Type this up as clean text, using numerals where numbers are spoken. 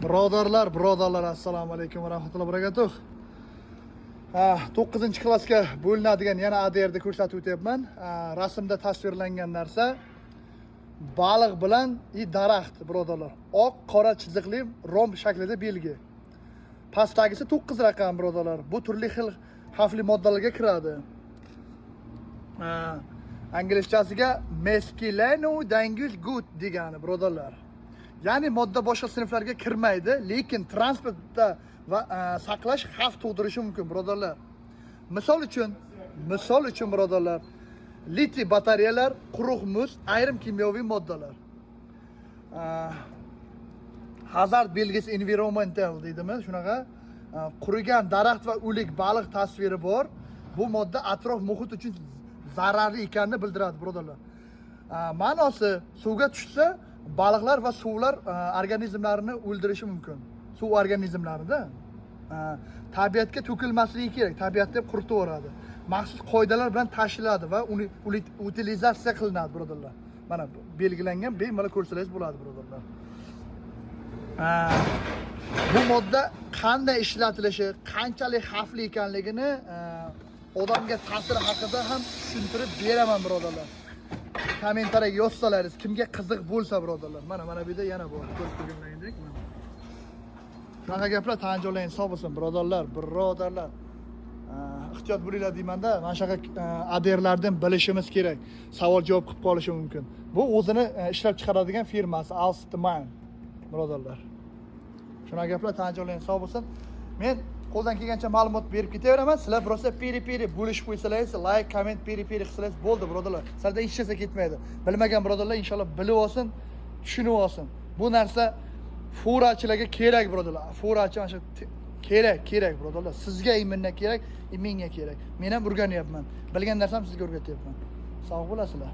Birodarlar, assalomu alaykum va rahmatullohi va barakatuh. 9-klassga bo'linadigan yana ADRni ko'rsatib o'tyapman. Rasmda tasvirlangan narsa baliq bilan daraxt, birodarlar. Oq, qora chiziqli romb shaklida belgi. Pastdagisi 9 raqam, birodarlar. Bu turli xil xavfli moddalarga kiradi. Inglizchasiga meskeleno dangus gut degani, birodarlar. Ya'ni modda boshqa sinflarga kirmaydi, lekin transportda va saqlash xavf tug'dirishi mumkin, birodarlar. Misol uchun birodarlar, litiy batareyalar, quruq muz, ayrim kimyoviy moddalar. Hazard belgisi environmental deydimi, shunaqa qurigan daraxt va o'lik baliq tasviri bor. Bu modda atrof muhit uchun zararli ekanini bildiradi, birodarlar. Ma'nosi, suvga tushsa baliqlar va suvlar organizmlarini o'ldirishi mumkin. Suv organizmlarida tabiatga to'kilmasligi kerak. Tabiatda quritib yuboradi. Maxsus qoidalar bilan tashiladi va uni utilizatsiya qilinadi, birodarlar. Mana belgilangan, bemalol ko'rsangiz bo'ladi, birodarlar. Bu modda qanday ishlatilishi, qanchalik xavfli ekanligini odamga ta'siri haqida ham tushuntirib beraman, birodarlar. Kommentariyaga yozsalaringiz, kimga qiziq bo'lsa, birodarlar. Mana bu yerda yana bor. Ko'rib turganlaringdek. Shunaqa gaplar tanjolang sog' bo'lsin, birodarlar. Ehtiyot bo'linglar deyman-da. Mana shunaqa ADRlardan bilishimiz kerak. Savol-javob qilib qolishi mumkin. Bu o'zini ishlab chiqaradigan firmasi Alstman, birodarlar. Shunaqa gaplar tanjolang sog' bo'lsin. Men qo'ldan kelgancha ma'lumot berib ketaveraman. Sizlar birosa peri bo'lishib qo'ysalaringiz, like, comment, peri qilsangiz bo'ldi, birodarlar. Sizlardan hech narsa ketmaydi. Bilmagan birodarlar inshaalloh bilib olsin, tushunib olsin. Bu narsa furachilarga kerak, birodarlar. Furachi mana shu kerak, birodarlar. Sizga menga kerak, menga kerak. Men ham o'rganyapman. Bilgan narsam sizga o'rgatyapman. Sog' bo'lasizlar.